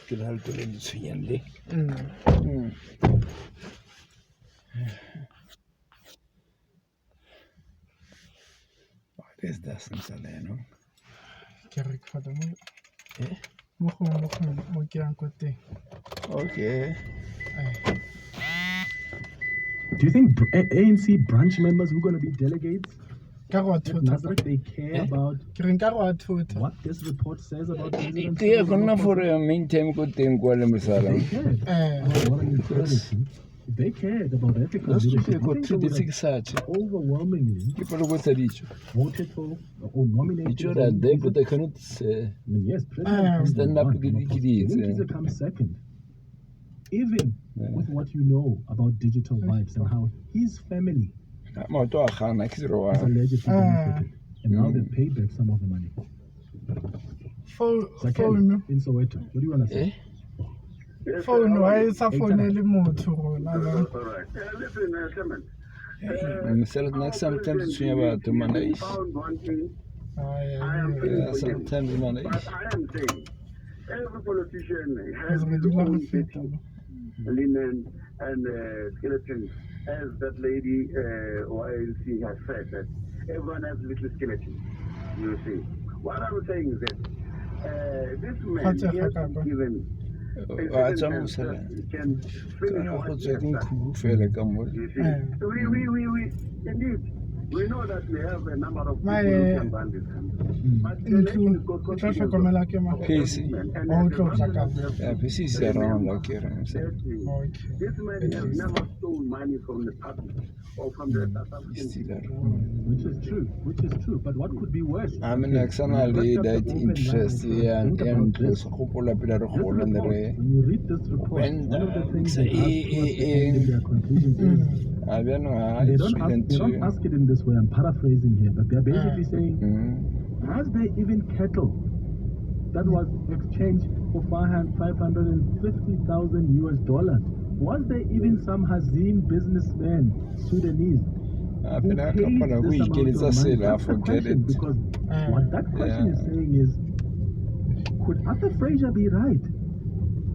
ke le halto le tshwenyang le what is that Mosala no ke re khada mo ke yang ko teng. okay Do you think ANC branch members who are going to be delegates Ka go at Nazareth, they care about ke re nka go thota what this report says about President ke ya gonna for a main time ko teng kwa le Mosala They cared about moral integrity. If they cared about ethical let's leadership, go you to think the they would six have overwhelmingly ke palo go tsa dicho voted for or nominated dicho for are there Nkuza? but I cannot say I mean, yes, President comes stand number up one, ke of course. di Nkuza comes second. Even with what you know about digital vibes and how his family maoto a gana ke zero has wa allegedly benefited, and now they've paid back some of the money. phone In Soweto, what do you want to say? phone wa e sa phone le motho rona All right. Listen, Clement. Mosala na sometimes tshwenya batho mana We found one thing. I am saying for you. sometimes mana But I am saying, every politician has Re his dula re own feta dirty linen and skeletons. As that lady YNC has said, that everyone has little skeletons. You see. What I'm saying is that this man Khatse he has ga been ka given wa tswa Mosala can finish kana go what he tswa has ke done. nkhubu fela ka mo You see, we indeed, we know that we have a number of people who can run this country. But the election has got ntlo tla confidence hlokomela ke ma Pace. and Oh, the tlo tla ka government ya has to pesi se around remember like here that Okay. this man has never stolen money from the public or from the South African people. Which is true. Which is true. But what could be worse? I mean externally that interest and this. go pola pela re This gola ne report, re when you read this report, when one of the things the- they ask towards the end in their conclusions is a bjano ha they don't ask it in this way. I'm paraphrasing here, but they're basically saying, was there even cattle that was exchanged for 550,000 US dollars? Was there even some Hazim businessmen, Sudanese, who pela paid kapana go this amount ikeletsa of money? sela That's the forget question, it because what that question is saying is, could Arthur Fraser be right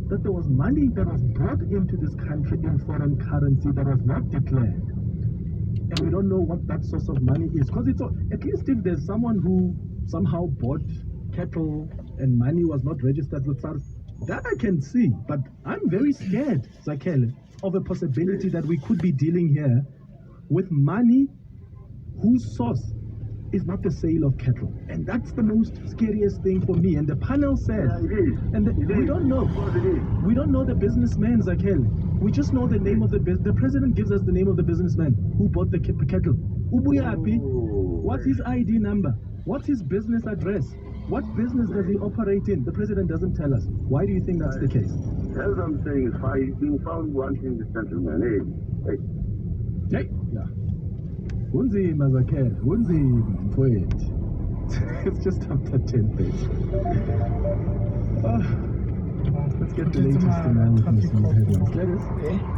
that there was money that was brought into this country in foreign currency that was not declared? And we don't know what that source of money is. Because it's at least if there's someone who somehow bought cattle and money was not registered with SARS, that I can see. But I'm very scared, Zakele, of a possibility that we could be dealing here with money whose source is not the sale of cattle. And that's the most scariest thing for me. And the panel says, we don't know. We don't know the businessman, Zakele. We just know the name of the business. The president gives us the name of the businessman who bought the cattle. Ubuyapi. What's his ID number? What's his business address? What business does he operate in? The president doesn't tell us. Why do you think that's the case? As I'm saying, if I being found wanting this gentleman, Hey, yeah. Unzima, Zakele. Unzima, mfowethu. It's just after 10:30. Let's get the latest in our news headlines. Let us.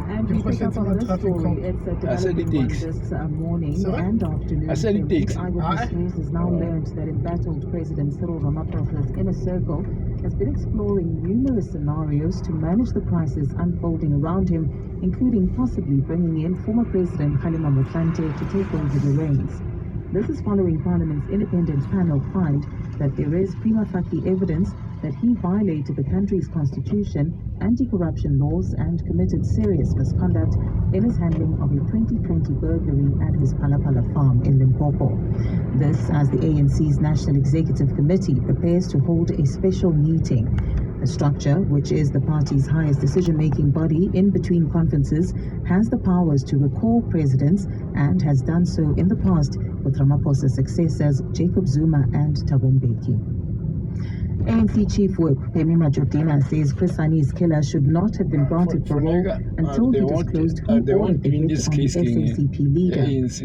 And we pick up on this story. It's a developing one this morning and afternoon. I said it takes. Eyewitness News has now learned that embattled President Cyril Ramaphosa's inner circle has been exploring numerous scenarios to manage the crisis unfolding around him, including possibly bringing in former President Kgalema Motlanthe to take over the reins. This is following Parliament's independent panel find that there is prima facie evidence that he violated the country's constitution, anti-corruption laws, and committed serious misconduct in his handling of a 2020 burglary at his Palapala farm in Limpopo. This as the ANC's National Executive Committee prepares to hold a special meeting. The structure, which is the party's highest decision-making body in between conferences, has the powers to recall presidents and has done so in the past with Ramaphosa's successors Jacob Zuma and Thabo Mbeki. ANC Chief Whip Pemi Majortina says Chris Sani's killer should not have been granted parole until he disclosed who ordered the hit on the SACP leader. ANC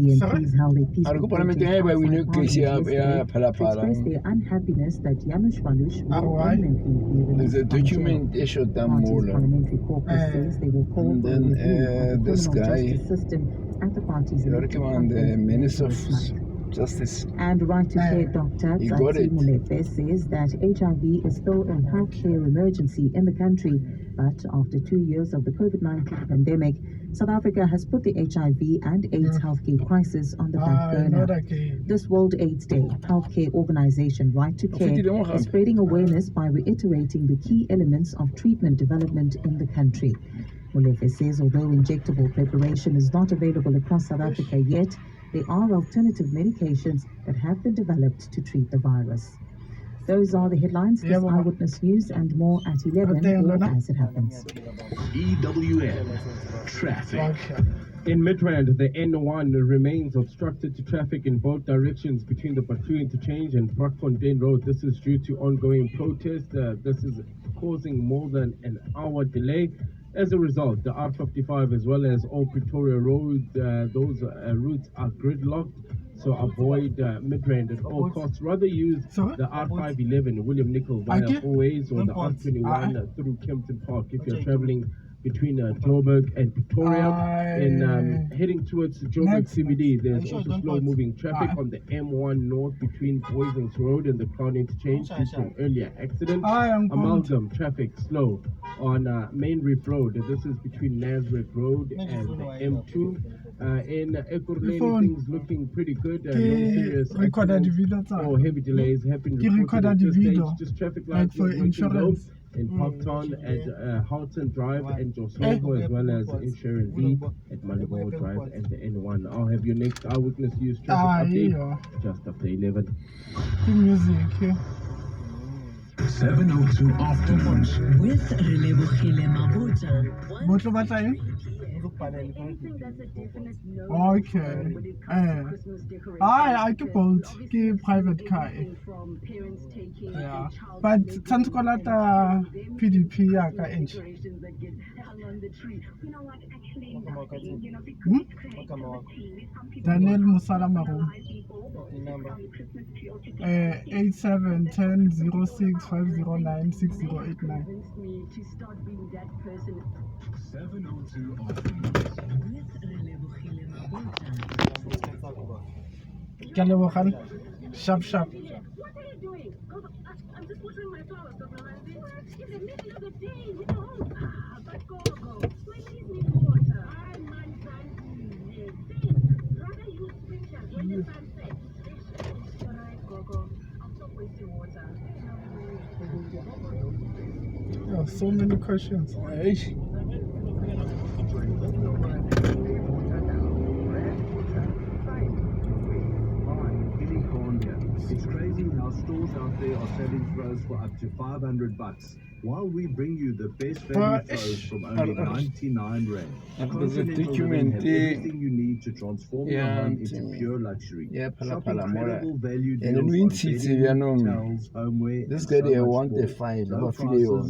MPs held a peaceful protest outside Parliament yesterday to express their unhappiness that Janusz Valush will permanently be there's released a from jail. document issued The party's more parliamentary caucus says they will call and for a then, review of the this criminal guy, justice system at the party's the elected recommend the conference minister later of this month. Justice. And Right to Care Dr. You got Tsatsi it. Molefe says that HIV is still a healthcare emergency in the country, but after 2 years of the COVID-19 pandemic, South Africa has put the HIV and AIDS healthcare crisis on the back burner. This World AIDS Day, healthcare organization Right to Care is spreading awareness by reiterating the key elements of treatment development in the country. Molefe says although injectable preparation is not available across South Africa yet, there are alternative medications that have been developed to treat the virus. Those are the headlines. This Eyewitness News and more at 11 or as it happens. EWN Traffic. In Midrand, the N1 remains obstructed to traffic in both directions between the Batu interchange and Brakfontein Road. This is due to ongoing protest. This is causing more than an hour delay. As a result, the R55 as well as all Pretoria Road, those routes are gridlocked. So avoid Midrand at all costs. Rather use the R511 William Nicol via Fourways or the R21 through Kempton Park if you're traveling between Joburg and Pretoria. And heading towards Joburg CBD, there's also slow-moving traffic on the M1 North between Boysons Road and the Crown Interchange due to an earlier accident. Amalgam traffic slow on Main Reef Road. This is between Nazareth Road and the M2. In Ekurhuleni, things looking pretty good. No serious accidents or heavy delays have been reported at this stage. Just traffic lights for insurance in Parktown at Houghton Drive and Josovo, as well as Insurance D at Marumo Drive and the N1. I'll have your next Eyewitness News traffic update just after 11. Music. 702 afternoons with Relebogile Mabota. Botlo batla eng? Okay. I ke boat ke private car. Yeah. But tshantse ko lata PDP ya ka entry. Daniel Mosala Marumo. 871006509608 702 afternoons. Sharp. What are you doing? I'm just watering my flowers. It's the middle of the day, you know. But go. My trees need water. Rather use pictures when the sun sets. Alright, go. I'll stop wasting water. Yeah, so many questions. It's crazy how stores out there are selling throws for up to $500, while we bring you the best value throws from only 99 Rand. Continental Women have everything you need to transform your home into pure luxury. Shop incredible value deals on bedding, towels, homeware, this and guy so they much want more. the file. Low prices all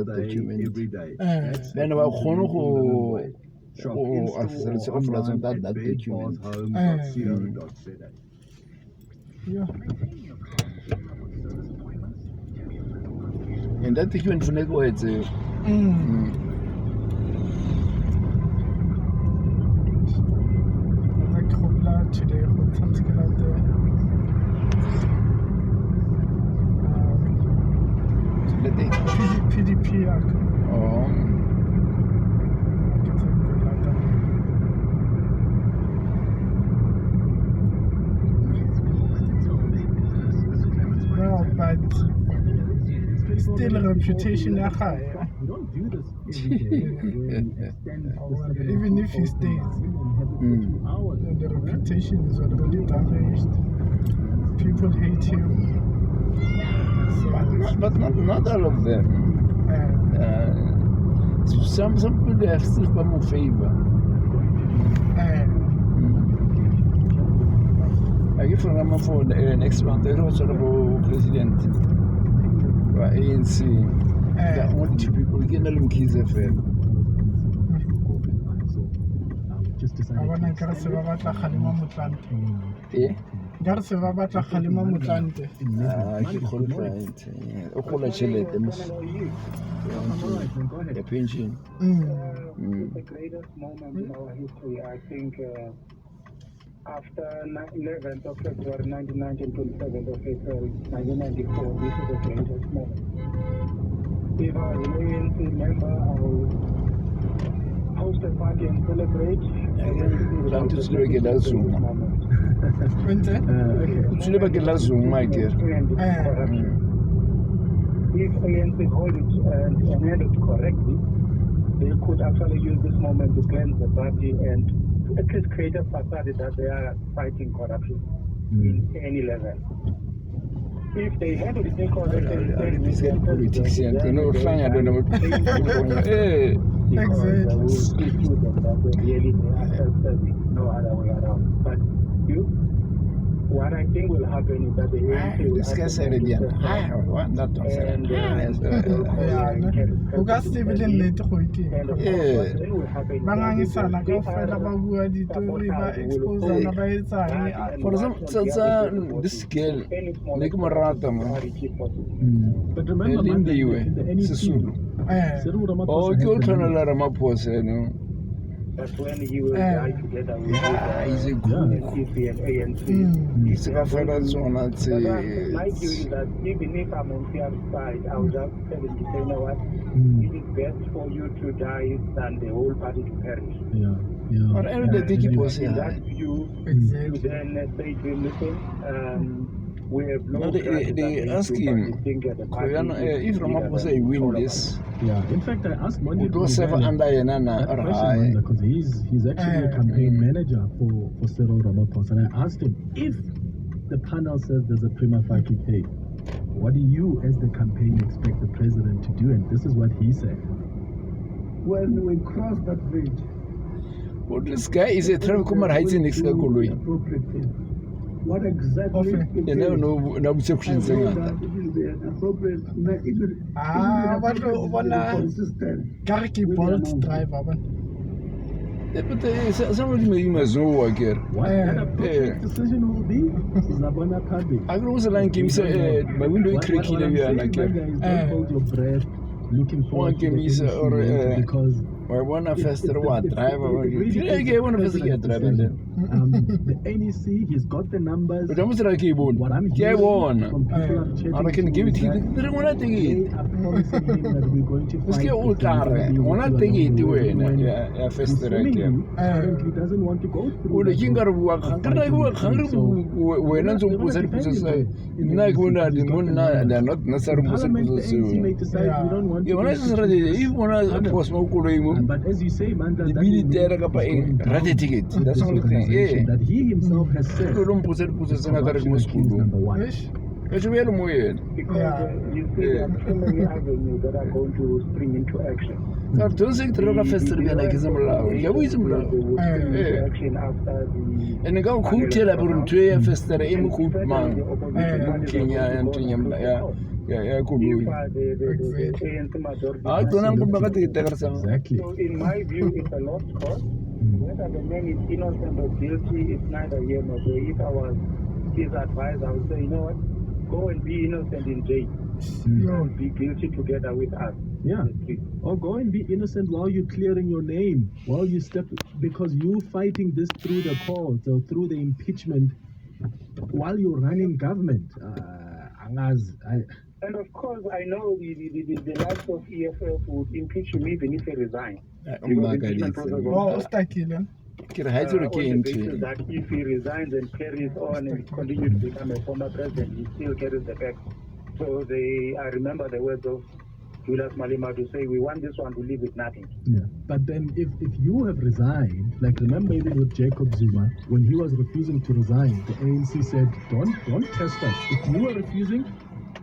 day, every day. That's the Then Continental Women way. Shop oh, in-store or online at bedbarshome.co.za. And that document for Nego, it's today PDP but still reputation high. We don't do this every day. Even if he stays, the reputation is already damaged. People hate him. but not all of them. Some people they have still come in favor. I give for number for next month. I also have president. ANC. The only two people get a little kids FM. Just to say, I want to get a batla Khalima Mutlante. Gar se va batla Khalima Mutlante. Ke qualified. O khola chelete mo. The pension. The greatest moment in our history, I think after 11th of February 1990 and 27th of April 1994, this is the greatest moment. If I was an ANC member, I would host a party and celebrate. Trying to sleep again, that's Zoom. When's Sleep again, that's Zoom, my dear. If ANC hold it and handle it correctly, they could actually use this moment to cleanse the party and at least create a facade that they are fighting corruption in any level. If they handle it incorrectly, This is politics, and you know, flying, I don't know. Hey. Really, no other way around. But what I think will happen is that the ANC will This guy said it again. What? That don't say and o ka se be le nnete go iteng Yeah. ba ngangisana kaofela ba bua ditori ba exposana ba etsang For some, this girl, make me rata, man. But remember, man, the Sisulu. Cyril Ramaphosa Oh, has you the turn a mandate. lot of my post, you know. That's when he will die together with He's a NCP and ANC. He's a fellow zone, I'd My view say. is that even if I'm on their side, I would just tell him to say, you know what, it is best for you to die than the whole party to perish. Or every day, keep us In here. that view, Exactly. you then say to him, listen, we have no No, they ask him, if Ramaphosa win this, In fact, I asked Monday would those serve under Yanana that or question, high? Manda, because he's actually a campaign manager for Cyril Ramaphosa. And I asked him, if the panel says there's a prima facie case, what do you as the campaign expect the president to do? And this is what he said. When we cross that bridge, Well, this guy is a traffic kumar hides in next Koloi. what exactly You never know, no exception saying that. ba tlo bona ka re ke Bolt driver ba But somebody may use no again. What that appropriate decision will be? Zabana Kabi. I was like him say, my window creaking again. Don't hold your breath. Looking forward to the Is NDC or later because I want a faster one it's driver. really I get one of us president's get driving decision. The NEC, he's got the numbers. But I'm like a bone. What I'm Yeah, hearing one. from people I'm chatting And I can to give it is to you. that They don't want to take they it. are promising him that we're going to Let's fight get this old and we're car. gonna be When I working take it along the away, way when yeah, faster seemingly again. apparently doesn't want to go through Well, the that king got route to work. of Can I fighting work? with him. So When I'm they're gonna supposed defend to him say, in the like NEC when because he's got the numbers. they're not necessarily Parliament, the ANC may supposed decide we don't want yeah, to when I institute said this if one panel. post more But as you say, man, that the that means military is going down ready ticket. with That's this the only thing. organization Yeah. that he himself has said Don't put it is corruption accused number one. It's really weird. Because you see there are so many avenues that are going to spring into action. Don't think to look faster than I can allow. Yeah, we They will spring into action after the and go cool tell about 2 years faster. I'm cool man. Kenya and yeah, cool. the ANC majority. I don't know about the Exactly. So in my view, it's a lost cause. Whether the man is innocent or guilty, it's neither here nor there. If I was his advisor, I would say, you know what? Go and be innocent in jail. And be guilty together with us. Yeah. Or go and be innocent while you're clearing your name, while you step, because you fighting this through the courts or through the impeachment while you're running government. And of course, I know the likes of EFF would impeach him even if he resigns. That if he resigns and carries on and continues to become a former president, he still carries the back. So I remember the words of Julius Malema to say, we want this one to live with nothing. Yeah. But then if you have resigned, like remember even with Jacob Zuma, when he was refusing to resign, the ANC said, don't test us. If you are refusing,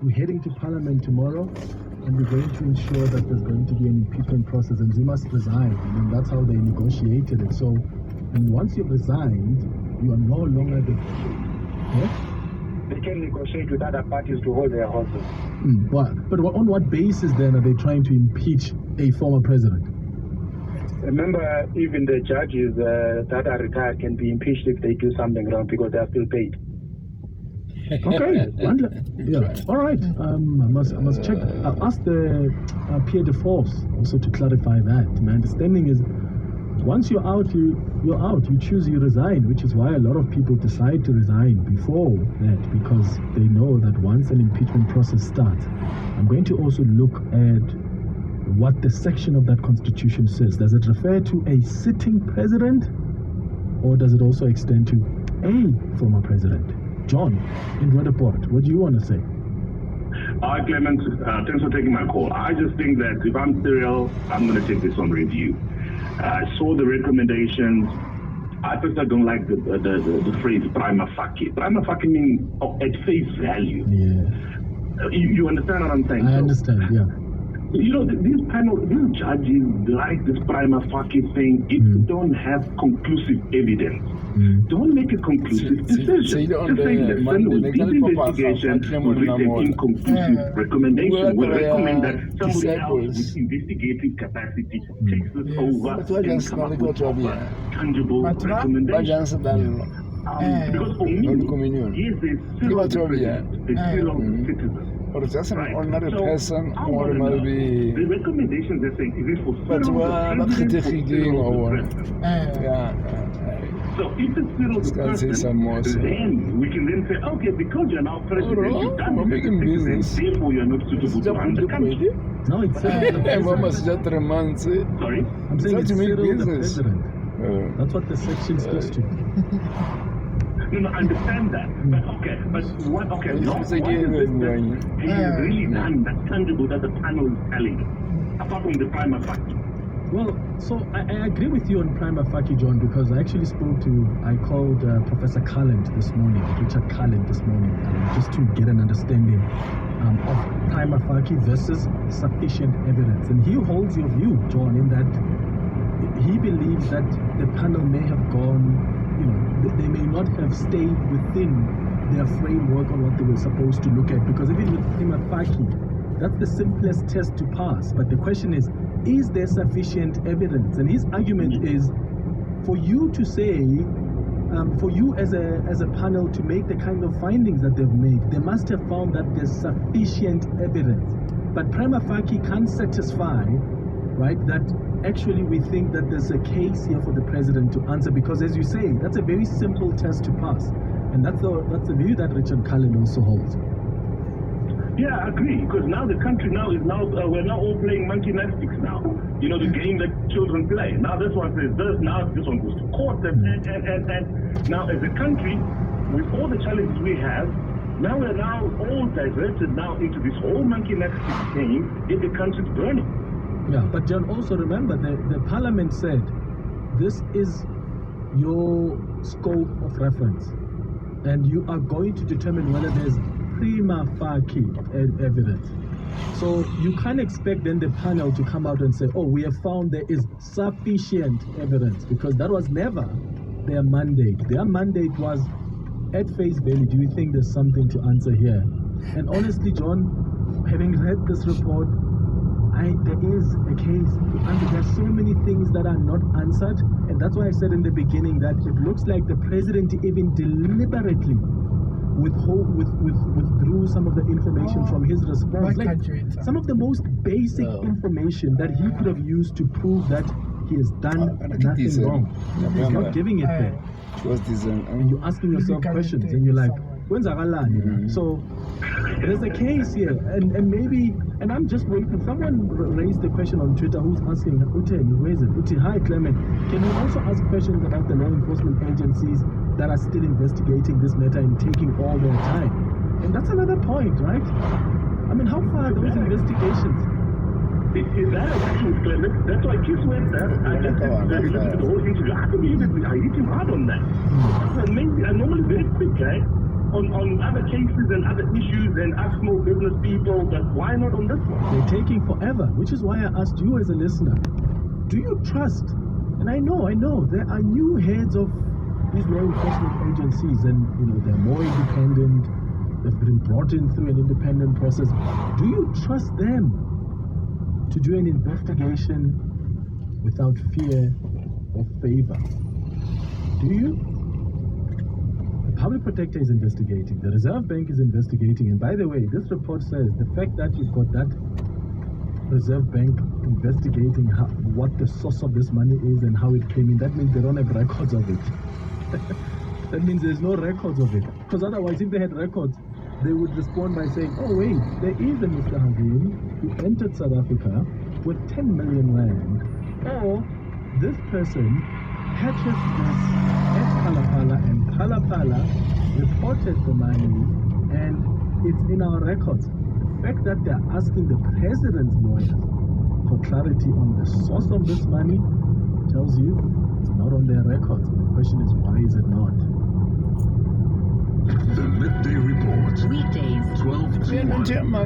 we're heading to Parliament tomorrow, and we're going to ensure that there's going to be an impeachment process, and Zuma resigned, and then that's how they negotiated it. So, and once you've resigned, you are no longer the... Yeah? They can negotiate with other parties to hold their horses. But on what basis then are they trying to impeach a former president? Remember, even the judges that are retired can be impeached if they do something wrong because they are still paid. Okay. Yeah. All right. I must check. I'll ask the Pierre de Force also to clarify that. My understanding is Once you're out, you're out. You choose, you resign, which is why a lot of people decide to resign before that, because they know that once an impeachment process starts, I'm going to also look at what the section of that constitution says. Does it refer to a sitting president, or does it also extend to a former president? John, in Rudderport, what do you want to say? Hi, Clement. Thanks for taking my call. I just think that if I'm serial, I'm going to take this on review. I saw the recommendations. I personally don't like the phrase prima facie. Prima facie means at face value. Yeah. You understand what I'm saying? I understand, yeah. You know, these judges like this prima facie thing. If you don't have conclusive evidence, don't make a conclusive decision. So you don't Just say, listen, with this investigation, we've reached an inconclusive recommendation. We recommend that somebody else with investigative capacity takes this over and come up with proper, tangible recommendations. Because for me, he is a civil citizen. Or just an Right. ordinary So, person, I or wanna know, maybe. the recommendations they're saying, is it for But Cyril the president or Cyril or the what? president? Yeah. So if it's Cyril the Can say some president, more, so. then we can then say, okay, because you're now president, Oh, you've done we're this making as a business. citizen, therefore you're not suitable to run the country. No, it's Just 3 months. Sorry? I'm saying it's to make Cyril the business. president. That's what the section says to. No, I understand that. But okay, but what, okay, It's not a what game is it and that going. he has really done that's tangible that the panel is telling us, apart from the prima facie? Well, so I agree with you on prima facie, John, because I actually I called Professor Calland this morning, Richard Calland this morning, just to get an understanding of prima facie versus sufficient evidence. And he holds your view, John, in that he believes that the panel may have gone, they may not have stayed within their framework on what they were supposed to look at, because even with prima facie, that's the simplest test to pass. But the question is there sufficient evidence? And his argument is, for you to say, for you as a panel to make the kind of findings that they've made, they must have found that there's sufficient evidence. But prima facie can't satisfy, right, that actually we think that there's a case here for the president to answer, because as you say, that's a very simple test to pass. And that's the view that Richard Calland also holds. Yeah, I agree, because now the country we're now all playing monkey gymnastics now. You know, the game that children play. Now this one says this, now this one goes to court, and now as a country, with all the challenges we have, now we're now all diverted now into this whole monkey gymnastics game, yet the country's burning. Yeah, but John, also remember the parliament said this is your scope of reference, and you are going to determine whether there's prima facie evidence. So you can't expect then the panel to come out and say, oh, we have found there is sufficient evidence, because that was never their mandate. Their mandate was, at face value, do you think there's something to answer here? And honestly, John, having read this report, there is a case to answer. There's so many things that are not answered, and that's why I said in the beginning that it looks like the president even deliberately withdrew some of the information from his response. Like some of the most basic information that he could have used to prove that he has done nothing wrong. He's not giving it there. And you're asking yourself questions, and you're like, when's Agalani? So there's a case here, and maybe, and I'm just waiting. Someone raised the question on Twitter who's asking, where is it? Uti, hi Clement, can you also ask questions about the law enforcement agencies that are still investigating this matter and taking all their time? And that's another point, right? I mean, how far are those investigations? Is that actually Clement? That's why Kiss went there. I just listened to the whole interview. I couldn't even, I hit him hard on that. I'm normally very quick, right? On other cases and other issues and ask small business people, but why not on this one? They're taking forever, which is why I asked you as a listener, do you trust? And I know, there are new heads of these law enforcement agencies, and they're more independent, they've been brought in through an independent process. Do you trust them to do an investigation without fear or favor? Do you? The Public Protector is investigating, the Reserve Bank is investigating, and by the way, this report says the fact that you've got that Reserve Bank investigating what the source of this money is and how it came in, that means they don't have records of it. That means there's no records of it. Because otherwise, if they had records, they would respond by saying, oh wait, there is a Mr. Hazim who entered South Africa with 10 million rand. Or this person purchased this at Palapala and Palapala reported the money and it's in our records. The fact that they're asking the president's lawyers for clarity on the source of this money tells you it's not on their records. The question is, why is it not? The Midday Report. Weekdays, 12 to 1.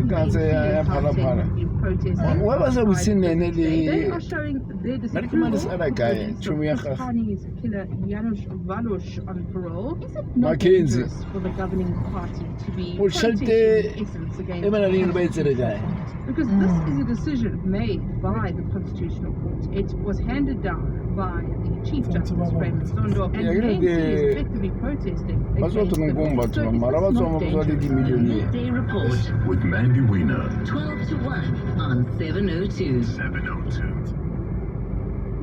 What was I was saying? They are showing their disapproval this other guy, Chinese killer Janusz Walusz on parole. Is it not Mackenzie. dangerous for the governing party to be Well, protesting in essence against the guy. because this is a decision made by the Constitutional Court. It was handed down by the Chief Justice Raymond Zondo, and Yeah, the ANC the- is effectively protesting What's against what the I'm law. So is this not dangerous? Midday Report. With Mandy Wiener. 12 to 1 on 702. 702.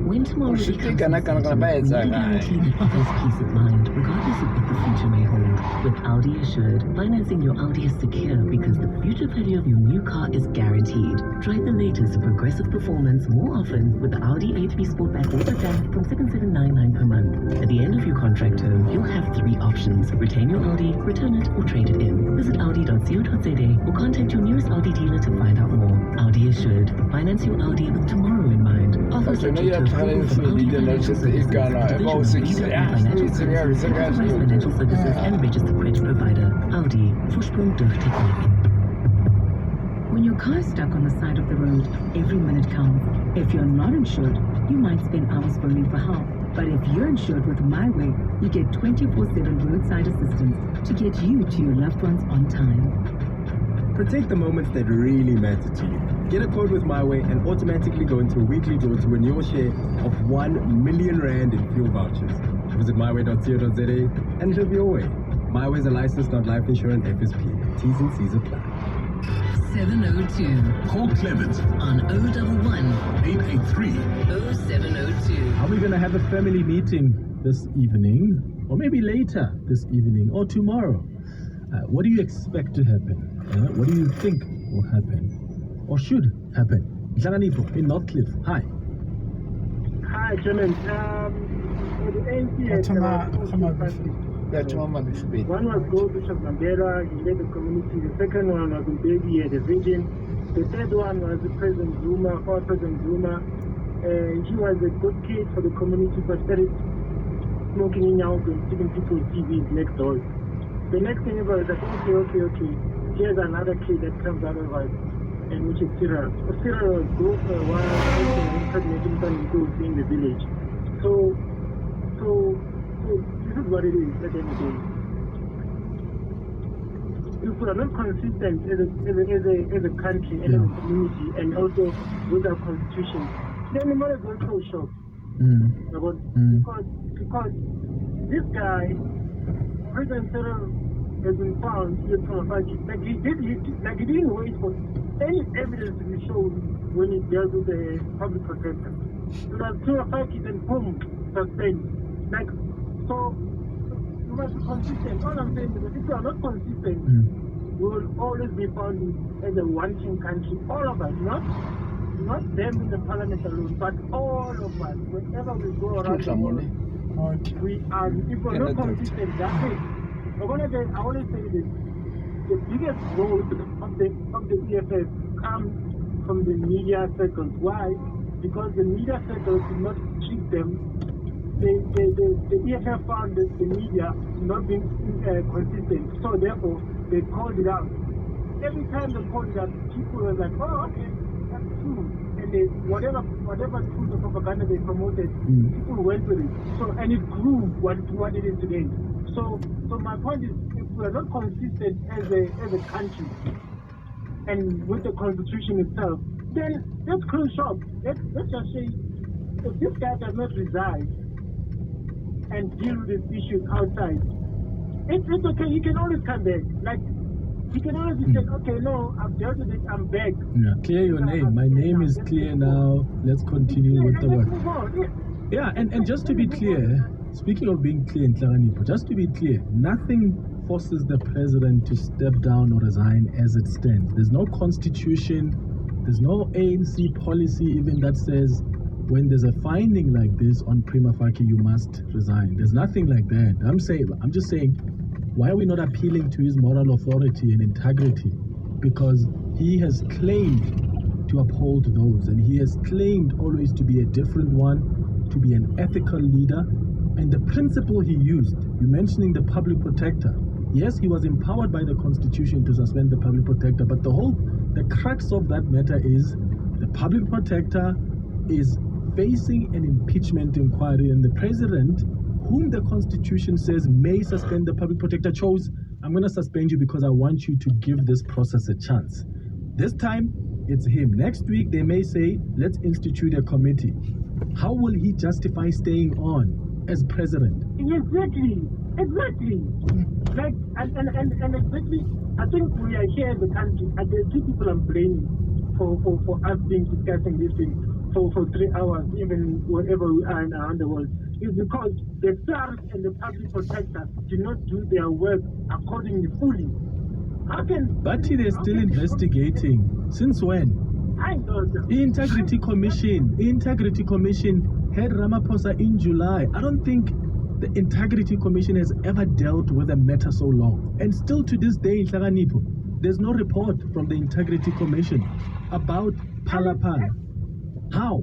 When tomorrow Oh, shit, becomes can I uncertain, buy it, we Zach? guarantee the other's peace of mind, regardless of what the future may hold. With Audi Assured, financing your Audi is secure because the future value of your new car is guaranteed. Drive the latest progressive performance more often with the Audi A3 Sportback Autotech from $7,799 per month. At the end of your contract term, you'll have 3 options: retain your Audi, return it, or trade it in. Visit audi.co.za or contact your nearest Audi dealer to find out more. Audi Assured, finance your Audi with tomorrow in mind. Offer subject to approval from Audi Financial Services, division of Financial Services, authorized financial services and registered credit provider. Audi, Vorsprung durch Technik. When your car is stuck on the side of the road, every minute counts. If you're not insured, you might spend hours phoning for help. But if you're insured with MyWay, you get 24/7 roadside assistance to get you to your loved ones on time. Protect the moments that really matter to you. Get a quote with MyWay and automatically go into a weekly draw to win your share of 1 million rand in fuel vouchers. Visit myway.co.za and live your way. MyWay is a licensed non-life insurance FSP. T's and C's apply. 702 Call Clement on 011 883 0702. Are we going to have a family meeting this evening? Or maybe later this evening or tomorrow? What do you expect to happen? What do you think will happen? Or should happen? Nhlanganipo in Northcliffe. Hi. Hi, Clement. The ANC has one was go to Mandela, he led the community. The second one was Mbeki, he had a vision. The third one was President Zuma, former President Zuma. He was a good kid for the community, but started smoking in out and stealing people's TVs next door. The next thing was like, okay. Here's another kid that comes out of us, and which is Cyril. So Cyril was go for a while, impregnating some schools in the village. So this is what it is at the end of the day. If we are not consistent as a country and as a community, and also with our constitution, then we might as well close shop. Because this guy, President Cyril, has been found here from a like he didn't wait for any evidence to be shown when he dealt with the public protester. So that Turafaki then boom, suspend. Like so you must be consistent. All I'm saying is that if you are not consistent, we will always be found as a wanting country. All of us, not them in the parliament alone, but all of us, whenever we go around the world, we are, if we're not consistent, that's it. I always say this, the biggest role of the EFF comes from the media circles. Why? Because the media circles did not treat them. The EFF found that the media not being consistent, so therefore they called it out. Every time they called it out, people were like, oh, okay, that's true. And they, whatever truth or propaganda they promoted, people went with it. So, and it grew what it is today. So my point is, if we are not consistent as a country and with the constitution itself, then let's close shop. Let's just say, if this guy does not resign and deal with these issues outside, it's okay. You can always come back. Like You can always say, okay, no, I've dealt with it, I'm back. Yeah, clear your name. My name is clear now. Let's continue with the work. Yeah, and just to be clear, speaking of being clear in Tlaranipo, just to be clear, nothing forces the president to step down or resign as it stands. There's no constitution, there's no ANC policy even that says when there's a finding like this on prima facie, you must resign. There's nothing like that. I'm just saying, why are we not appealing to his moral authority and integrity? Because he has claimed to uphold those, and he has claimed always to be a different one, to be an ethical leader. And the principle he used, you mentioning the public protector, yes, he was empowered by the Constitution to suspend the public protector, but the crux of that matter is the public protector is facing an impeachment inquiry, and the president, whom the Constitution says may suspend the public protector, chose, I'm going to suspend you because I want you to give this process a chance. This time, it's him. Next week, they may say, let's institute a committee. How will he justify staying on as president? Exactly. Like, and exactly, I think we are here in the country, and there are two people I'm blaming for us being discussing this thing for 3 hours, even wherever we are around the world, is because the SARS and the public protector do not do their work accordingly fully. But they're still investigating. Since when? I know that. Integrity Commission had Ramaphosa in July. I don't think the Integrity Commission has ever dealt with a matter so long. And still to this day in Tlaranipo, there's no report from the Integrity Commission about Palapala. How?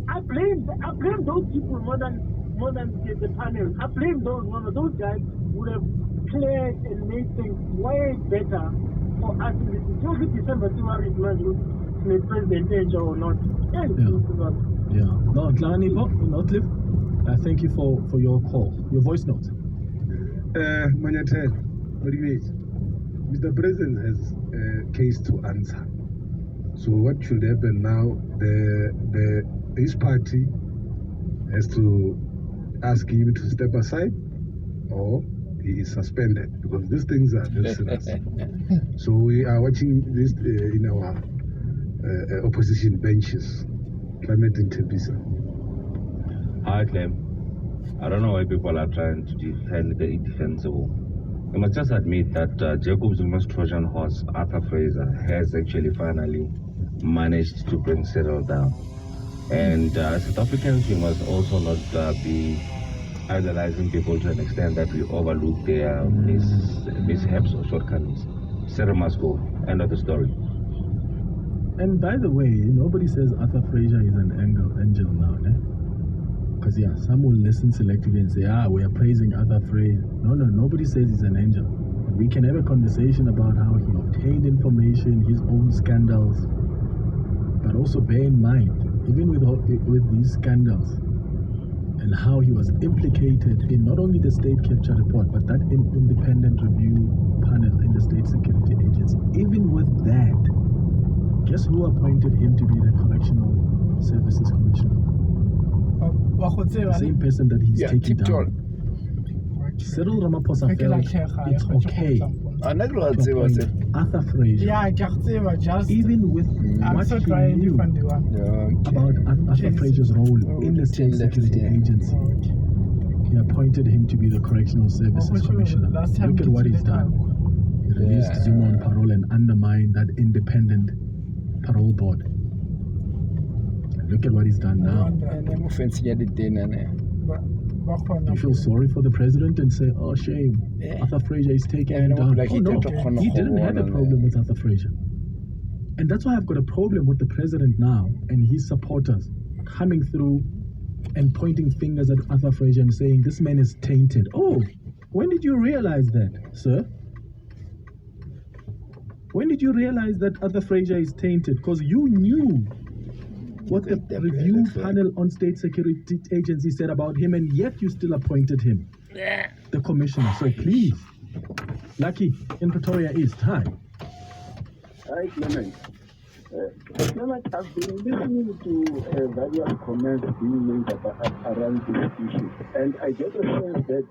I blame those people more than the panel. I blame those guys would have cleared and made things way better for us in this. Just December, president or not. Yeah. No, Tlaranipo, Northliff, thank you for your call, your voice note. Manyatel, what do you mean? Mr. President has a case to answer. So what should happen now? His party has to ask him to step aside, or he is suspended, because these things are very serious. So we are watching this in our opposition benches. Climate in Tembisa. I claim, I don't know why people are trying to defend the indefensible. I must just admit that Jacob Zuma's Trojan horse, Arthur Fraser, has actually finally managed to bring Cyril down. And as South Africans, we must also not be idolizing people to an extent that we overlook their mishaps or shortcomings. Cyril must go. End of the story. And by the way, nobody says Arthur Fraser is an angel now, eh? Because yeah, some will listen selectively and say, we are praising Arthur Fraser. No, nobody says he's an angel. And we can have a conversation about how he obtained information, his own scandals. But also bear in mind, even with these scandals, and how he was implicated in not only the state capture report, but that independent review panel in the State Security Agency. Even with that, guess who appointed him to be the Correctional Services Commissioner? The same person that he's taking down. Cyril Ramaphosa felt it's okay to appoint Arthur Fraser, even with what he knew about Arthur Fraser's role in the State Security Agency. He appointed him to be the Correctional Services Commissioner. Look at what he's done. He released Zuma on parole and undermined that independent parole board. Look at what he's done now. You feel sorry for the president and say, oh, shame, Arthur Fraser is taking him down. Oh, no, he didn't have a problem with Arthur Fraser. And that's why I've got a problem with the president now and his supporters coming through and pointing fingers at Arthur Fraser and saying, this man is tainted. Oh, when did you realize that, sir? When did you realize that Arthur Fraser is tainted? Because you knew what the review panel on State Security Agency said about him, and yet you still appointed him, the commissioner. So please, Lucky in Pretoria is time. Hi, Clement. Clement, I've been listening to various comments being made around this issue, and I get a sense that